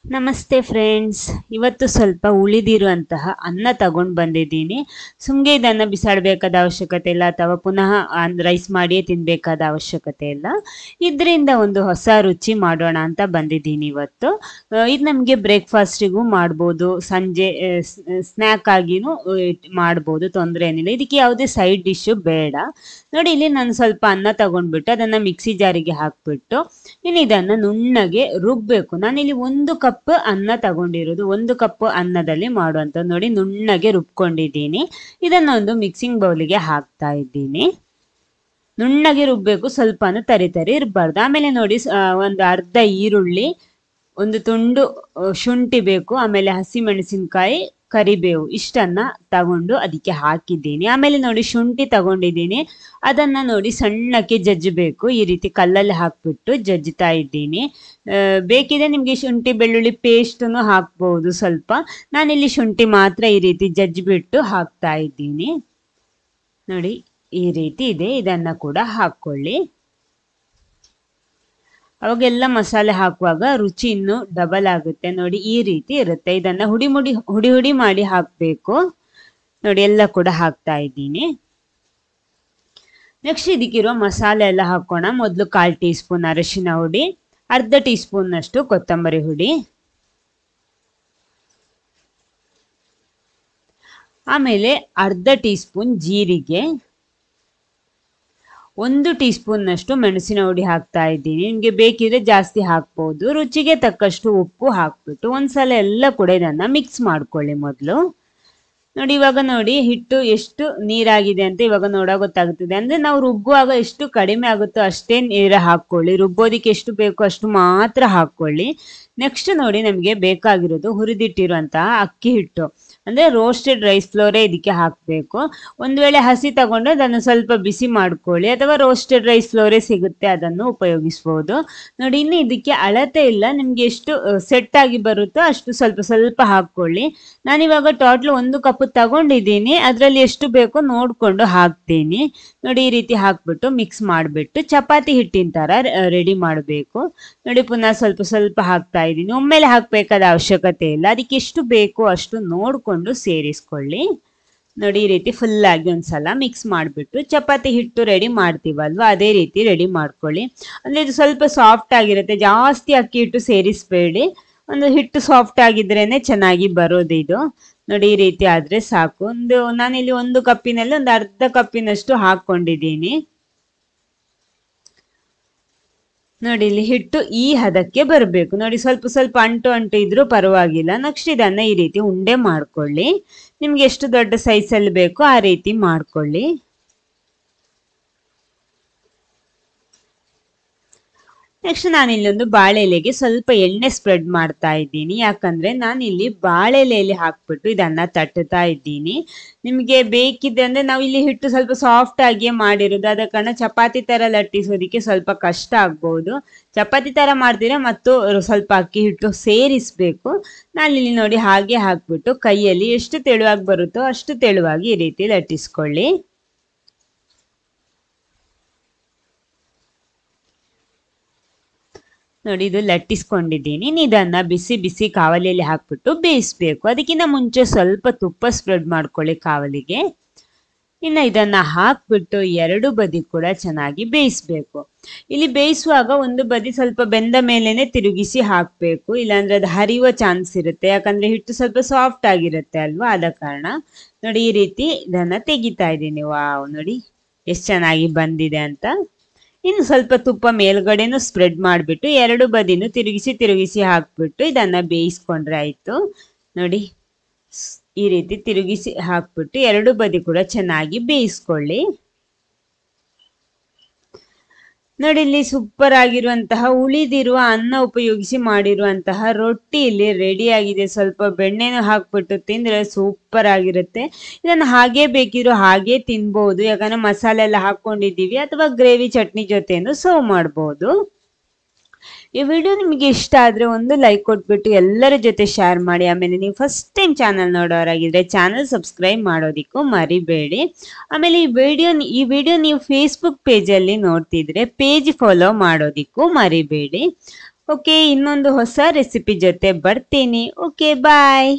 ನಮಸ್ತೆ ಫ್ರೆಂಡ್ಸ್, ಇವತ್ತು ಸ್ವಲ್ಪ ಉಳಿದಿರುವಂತಹ ಅನ್ನ ತಗೊಂಡು ಬಂದಿದ್ದೀನಿ. ಸುಮ್ಗೆ ಇದನ್ನು ಬಿಸಾಡಬೇಕಾದ ಅವಶ್ಯಕತೆ ಇಲ್ಲ ಅಥವಾ ಪುನಃ ರೈಸ್ ಮಾಡಿಯೇ ತಿನ್ನಬೇಕಾದ ಅವಶ್ಯಕತೆ ಇಲ್ಲ. ಇದರಿಂದ ಒಂದು ಹೊಸ ರುಚಿ ಮಾಡೋಣ ಅಂತ ಬಂದಿದ್ದೀನಿ ಇವತ್ತು. ಇದು ನಮಗೆ ಬ್ರೇಕ್ಫಾಸ್ಟಿಗೂ ಮಾಡ್ಬೋದು, ಸಂಜೆ ಸ್ನ್ಯಾಕ್ ಆಗಿನೂ ಮಾಡ್ಬೋದು, ತೊಂದರೆ ಏನಿಲ್ಲ. ಇದಕ್ಕೆ ಯಾವುದೇ ಸೈಡ್ ಡಿಶ್ಶು ಬೇಡ. ನೋಡಿ, ಇಲ್ಲಿ ನಾನು ಸ್ವಲ್ಪ ಅನ್ನ ತಗೊಂಡ್ಬಿಟ್ಟು ಅದನ್ನು ಮಿಕ್ಸಿ ಜಾರಿಗೆ ಹಾಕ್ಬಿಟ್ಟು ಇನ್ನು ಇದನ್ನು ನುಣ್ಣಗೆ ರುಬ್ಬಬೇಕು. ನಾನಿಲ್ಲಿ 1 ಕಪ್ ಅನ್ನ ತಗೊಂಡಿರೋದು. 1 ಕಪ್ ಅನ್ನದಲ್ಲಿ ಮಾಡುವಂತ ನೋಡಿ ನುಣ್ಣಗೆ ರುಬ್ಕೊಂಡಿದ್ದೀನಿ. ಇದನ್ನೊಂದು ಮಿಕ್ಸಿಂಗ್ ಬೌಲಿಗೆ ಹಾಕ್ತಾ ಇದ್ದೀನಿ. ನುಣ್ಣಗೆ ರುಬ್ಬೇಕು, ಸ್ವಲ್ಪನೂ ತರಿ ಇರಬಾರ್ದು. ಆಮೇಲೆ ನೋಡಿ, ಒಂದು ಅರ್ಧ ಈರುಳ್ಳಿ, ಒಂದು ತುಂಡು ಶುಂಠಿ ಬೇಕು, ಆಮೇಲೆ ಹಸಿಮೆಣಸಿನಕಾಯಿ, ಕರಿಬೇವು ಇಷ್ಟನ್ನ ತಗೊಂಡು ಅದಕ್ಕೆ ಹಾಕಿದ್ದೀನಿ. ಆಮೇಲೆ ನೋಡಿ, ಶುಂಠಿ ತಗೊಂಡಿದ್ದೀನಿ. ಅದನ್ನ ನೋಡಿ ಸಣ್ಣಕ್ಕೆ ಜಜ್ಜಬೇಕು. ಈ ರೀತಿ ಕಲ್ಲಲ್ಲಿ ಹಾಕ್ಬಿಟ್ಟು ಜಜ್ಜುತ್ತಾ ಇದ್ದೀನಿ. ಬೇಕಿದ್ರೆ ನಿಮಗೆ ಶುಂಠಿ ಬೆಳ್ಳುಳ್ಳಿ ಪೇಸ್ಟನ್ನು ಹಾಕ್ಬಹುದು ಸ್ವಲ್ಪ. ನಾನಿಲ್ಲಿ ಶುಂಠಿ ಮಾತ್ರ ಈ ರೀತಿ ಜಜ್ಜಿಬಿಟ್ಟು ಹಾಕ್ತಾ ಇದ್ದೀನಿ. ನೋಡಿ, ಈ ರೀತಿ ಇದೆ. ಇದನ್ನ ಕೂಡ ಹಾಕ್ಕೊಳ್ಳಿ. ಅವಾಗೆಲ್ಲ ಮಸಾಲೆ ಹಾಕುವಾಗ ರುಚಿ ಇನ್ನೂ ಡಬಲ್ ಆಗುತ್ತೆ. ನೋಡಿ, ಈ ರೀತಿ ಇರುತ್ತೆ. ಇದನ್ನ ಹುಡಿ ಮಾಡಿ ಹಾಕಬೇಕು. ನೋಡಿ, ಎಲ್ಲ ಕೂಡ ಹಾಕ್ತಾ ಇದ್ದೀನಿ. ನೆಕ್ಸ್ಟ್ ಇದಕ್ಕಿರುವ ಮಸಾಲೆ ಎಲ್ಲ ಹಾಕೋಣ. ಮೊದಲು 1/4 ಟೀ ಸ್ಪೂನ್ ಅರಿಶಿನ ಹುಡಿ, ಅರ್ಧ ಟೀ ಸ್ಪೂನ್ ಅಷ್ಟು ಕೊತ್ತಂಬರಿ ಹುಡಿ, ಆಮೇಲೆ ಅರ್ಧ ಟೀ ಸ್ಪೂನ್ ಜೀರಿಗೆ, 1 ಟೀ ಸ್ಪೂನ್ ನಷ್ಟು ಮೆಣಸಿನ ಹುಡಿ ಹಾಕ್ತಾ ಇದ್ದೀನಿ. ನಿಮಗೆ ಬೇಕಿದ್ರೆ ಜಾಸ್ತಿ ಹಾಕ್ಬಹುದು. ರುಚಿಗೆ ತಕ್ಕಷ್ಟು ಉಪ್ಪು ಹಾಕ್ಬಿಟ್ಟು ಒಂದ್ಸಲ ಎಲ್ಲ ಕೂಡ ಇದನ್ನ ಮಿಕ್ಸ್ ಮಾಡ್ಕೊಳ್ಳಿ ಮೊದಲು. ನೋಡಿ, ಇವಾಗ ನೋಡಿ ಹಿಟ್ಟು ಎಷ್ಟು ನೀರಾಗಿದೆ ಅಂತ ಇವಾಗ ಗೊತ್ತಾಗುತ್ತದೆ. ಅಂದ್ರೆ ನಾವು ರುಬ್ಬುವಾಗ ಎಷ್ಟು ಕಡಿಮೆ ಆಗುತ್ತೋ ಅಷ್ಟೇ ನೀರು ಹಾಕೊಳ್ಳಿ. ರುಬ್ಬೋದಿಕ್ಕೆ ಎಷ್ಟು ಬೇಕೋ ಅಷ್ಟು ಮಾತ್ರ ಹಾಕೊಳ್ಳಿ. ನೆಕ್ಸ್ಟ್ ನೋಡಿ, ನಮಗೆ ಬೇಕಾಗಿರೋದು ಹುರಿದಿಟ್ಟಿರುವಂತಹ ಅಕ್ಕಿ ಹಿಟ್ಟು, ಅಂದ್ರೆ ರೋಸ್ಟೆಡ್ ರೈಸ್ ಫ್ಲೋರೇ ಇದಕ್ಕೆ ಹಾಕಬೇಕು. ಒಂದು ವೇಳೆ ಹಸಿ ತಗೊಂಡ್ರೆ ಅದನ್ನು ಸ್ವಲ್ಪ ಬಿಸಿ ಮಾಡ್ಕೊಳ್ಳಿ, ಅಥವಾ ರೋಸ್ಟೆಡ್ ರೈಸ್ ಫ್ಲೋರೇ ಸಿಗುತ್ತೆ, ಅದನ್ನು ಉಪಯೋಗಿಸ್ಬೋದು. ನೋಡಿ, ಇನ್ನು ಇದಕ್ಕೆ ಅಳತೆ ಇಲ್ಲ, ನಿಮ್ಗೆ ಎಷ್ಟು ಸೆಟ್ ಆಗಿ ಬರುತ್ತೋ ಅಷ್ಟು ಸ್ವಲ್ಪ ಹಾಕೊಳ್ಳಿ. ನಾನಿವಾಗ ಟೋಟಲ್ 1 ಕಪ್ ತಗೊಂಡಿದ್ದೀನಿ. ಅದರಲ್ಲಿ ಎಷ್ಟು ಬೇಕೋ ನೋಡ್ಕೊಂಡು ಹಾಕ್ತೀನಿ. ನೋಡಿ, ಈ ರೀತಿ ಹಾಕ್ಬಿಟ್ಟು ಮಿಕ್ಸ್ ಮಾಡಿಬಿಟ್ಟು ಚಪಾತಿ ಹಿಟ್ಟಿನ ತರ ರೆಡಿ ಮಾಡಬೇಕು. ನೋಡಿ, ಪುನಃ ಸ್ವಲ್ಪ ಹಾಕ್ತಾ ಇದ್ದೀನಿ. ಒಮ್ಮೆಲೆ ಹಾಕ್ಬೇಕಾದ ಅವಶ್ಯಕತೆ ಇಲ್ಲ. ಅದಕ್ಕೆ ಎಷ್ಟು ಬೇಕೋ ಅಷ್ಟು ನೋಡ್ಕೊಂಡು ಸೇರಿಸ್ಕೊಳ್ಳಿ. ನೋಡಿ, ಈ ರೀತಿ ಫುಲ್ ಆಗಿ ಒಂದ್ಸಲ ಮಿಕ್ಸ್ ಮಾಡಿಬಿಟ್ಟು ಚಪಾತಿ ಹಿಟ್ಟು ರೆಡಿ ಮಾಡ್ತೀವಲ್ವ ಅದೇ ರೀತಿ ರೆಡಿ ಮಾಡ್ಕೊಳ್ಳಿ. ಅಂದ್ರೆ ಇದು ಸ್ವಲ್ಪ ಸಾಫ್ಟ್ ಆಗಿರುತ್ತೆ. ಜಾಸ್ತಿ ಅಕ್ಕಿ ಹಿಟ್ಟು ಸೇರಿಸಬೇಡಿ. ಒಂದು ಹಿಟ್ಟು ಸಾಫ್ಟ್ ಆಗಿದ್ರೇನೆ ಚೆನ್ನಾಗಿ ಬರೋದು ಇದು. ನೋಡಿ, ಈ ರೀತಿ ಆದ್ರೆ ಸಾಕು. ನಾನಿಲ್ಲಿ 1 ಕಪ್ಪಿನಲ್ಲಿ ಒಂದು ಅರ್ಧ ಕಪ್ಪಿನಷ್ಟು ಹಾಕೊಂಡಿದ್ದೀನಿ. ನೋಡಿ, ಇಲ್ಲಿ ಹಿಟ್ಟು ಈ ಹದಕ್ಕೆ ಬರಬೇಕು. ನೋಡಿ, ಸ್ವಲ್ಪ ಅಂಟು ಇದ್ರೂ ಪರವಾಗಿಲ್ಲ. ನೆಕ್ಸ್ಟ್ ಇದನ್ನ ಈ ರೀತಿ ಉಂಡೆ ಮಾಡ್ಕೊಳ್ಳಿ. ನಿಮ್ಗೆ ಎಷ್ಟು ದೊಡ್ಡ ಸೈಜಲ್ಲಿ ಬೇಕೋ ಆ ರೀತಿ ಮಾಡ್ಕೊಳ್ಳಿ. ನೆಕ್ಸ್ಟ್ ನಾನಿಲ್ಲಿ ಒಂದು ಬಾಳೆ ಎಲೆಗೆ ಸ್ವಲ್ಪ ಎಣ್ಣೆ ಸ್ಪ್ರೆಡ್ ಮಾಡ್ತಾ ಇದ್ದೀನಿ. ಯಾಕಂದ್ರೆ ನಾನಿಲ್ಲಿ ಬಾಳೆ ಎಲೆಯಲ್ಲಿ ಹಾಕ್ಬಿಟ್ಟು ಇದನ್ನ ತಟ್ಟುತ್ತಾ ಇದ್ದೀನಿ. ನಿಮಗೆ ಬೇಕಿದೆ ಅಂದ್ರೆ ನಾವು ಇಲ್ಲಿ ಹಿಟ್ಟು ಸ್ವಲ್ಪ ಸಾಫ್ಟ್ ಆಗಿಯೇ ಮಾಡಿರೋದು, ಆದ ಕಾರಣ ಚಪಾತಿ ತರ ಲಟ್ಟಿಸೋದಿಕ್ಕೆ ಸ್ವಲ್ಪ ಕಷ್ಟ ಆಗ್ಬಹುದು. ಚಪಾತಿ ತರ ಮಾಡ್ತೀರಾ ಮತ್ತು ಸ್ವಲ್ಪ ಅಕ್ಕಿ ಹಿಟ್ಟು ಸೇರಿಸ್ಬೇಕು. ನಾನಿಲ್ಲಿ ನೋಡಿ ಹಾಗೆ ಹಾಕ್ಬಿಟ್ಟು ಕೈಯಲ್ಲಿ ಎಷ್ಟು ತೆಳುವಾಗಿ ಬರುತ್ತೋ ಅಷ್ಟು ತೆಳುವಾಗಿ ಈ ರೀತಿ ಲಟ್ಟಿಸ್ಕೊಳ್ಳಿ. ನೋಡಿ, ಇದು ಲಟ್ಟಿಸ್ಕೊಂಡಿದ್ದೀನಿ. ಇದನ್ನ ಬಿಸಿ ಕಾವಲಿಯಲ್ಲಿ ಹಾಕ್ಬಿಟ್ಟು ಬೇಯಿಸ್ಬೇಕು. ಅದಕ್ಕಿಂತ ಮುಂಚೆ ಸ್ವಲ್ಪ ತುಪ್ಪ ಸ್ಪ್ರೆಡ್ ಮಾಡ್ಕೊಳ್ಳಿ ಕಾವಲಿಗೆ. ಇನ್ನು ಇದನ್ನ ಹಾಕ್ಬಿಟ್ಟು 2 ಬದಿ ಕೂಡ ಚೆನ್ನಾಗಿ ಬೇಯಿಸ್ಬೇಕು. ಇಲ್ಲಿ ಬೇಯಿಸುವಾಗ ಒಂದು ಬದಿ ಸ್ವಲ್ಪ ಬೆಂದ ಮೇಲೇನೆ ತಿರುಗಿಸಿ ಹಾಕ್ಬೇಕು, ಇಲ್ಲಾಂದ್ರೆ ಅದು ಹರಿಯುವ ಚಾನ್ಸ್ ಇರುತ್ತೆ. ಯಾಕಂದ್ರೆ ಹಿಟ್ಟು ಸ್ವಲ್ಪ ಸಾಫ್ಟ್ ಆಗಿರುತ್ತೆ ಅಲ್ವಾ, ಆದ ಕಾರಣ. ನೋಡಿ, ಈ ರೀತಿ ಇದನ್ನ ತೆಗಿತಾ ಇದ್ದೀನಿ. ವಾವ್, ನೋಡಿ ಎಷ್ಟು ಚೆನ್ನಾಗಿ ಬಂದಿದೆ ಅಂತ. ಇನ್ನು ಸ್ವಲ್ಪ ತುಪ್ಪ ಮೇಲ್ಗಡೆನೂ ಸ್ಪ್ರೆಡ್ ಮಾಡಿಬಿಟ್ಟು 2 ಬದಿನೂ ತಿರುಗಿಸಿ ಹಾಕ್ಬಿಟ್ಟು ಇದನ್ನ ಬೇಯಿಸ್ಕೊಂಡ್ರೆ ಆಯ್ತು. ನೋಡಿ, ಈ ರೀತಿ ತಿರುಗಿಸಿ ಹಾಕ್ಬಿಟ್ಟು 2 ಬದಿ ಕೂಡ ಚೆನ್ನಾಗಿ ಬೇಯಿಸ್ಕೊಳ್ಳಿ. ನೋಡಿ, ಇಲ್ಲಿ ಸೂಪರ್ ಆಗಿರುವಂತಹ ಉಳಿದಿರುವ ಅನ್ನ ಉಪಯೋಗಿಸಿ ಮಾಡಿರುವಂತಹ ರೊಟ್ಟಿ ಇಲ್ಲಿ ರೆಡಿ ಆಗಿದೆ. ಸ್ವಲ್ಪ ಬೆಣ್ಣೆನೂ ಹಾಕ್ಬಿಟ್ಟು ತಿಂದ್ರೆ ಸೂಪರ್ ಆಗಿರುತ್ತೆ. ಇದನ್ನು ಹಾಗೆ ಬೇಕಿದ್ರು ಹಾಗೆ ತಿನ್ಬಹುದು, ಯಾಕಂದ್ರೆ ಮಸಾಲೆ ಎಲ್ಲ ಹಾಕೊಂಡಿದ್ದೀವಿ. ಅಥವಾ ಗ್ರೇವಿ ಚಟ್ನಿ ಜೊತೆನೂ ಸರ್ವ್ ಮಾಡಬಹುದು. ಈ ವಿಡಿಯೋ ನಿಮಗೆ ಇಷ್ಟ ಆದ್ರೆ ಒಂದು ಲೈಕ್ ಕೊಟ್ಬಿಟ್ಟು ಎಲ್ಲರ ಜೊತೆ ಶೇರ್ ಮಾಡಿ. ಆಮೇಲೆ ನೀವು ಫಸ್ಟ್ ಟೈಮ್ ಚಾನಲ್ ನೋಡೋರಾಗಿದ್ರೆ ಚಾನಲ್ ಸಬ್ಸ್ಕ್ರೈಬ್ ಮಾಡೋದಿಕ್ಕೂ ಮರಿಬೇಡಿ. ಆಮೇಲೆ ಈ ವಿಡಿಯೋ ನೀವು ಫೇಸ್ಬುಕ್ ಪೇಜಲ್ಲಿ ನೋಡ್ತಿದ್ರೆ ಪೇಜ್ ಫಾಲೋ ಮಾಡೋದಿಕ್ಕೂ ಮರಿಬೇಡಿ. ಓಕೆ, ಇನ್ನೊಂದು ಹೊಸ ರೆಸಿಪಿ ಜೊತೆ ಬರ್ತೀನಿ. ಓಕೆ, ಬಾಯ್.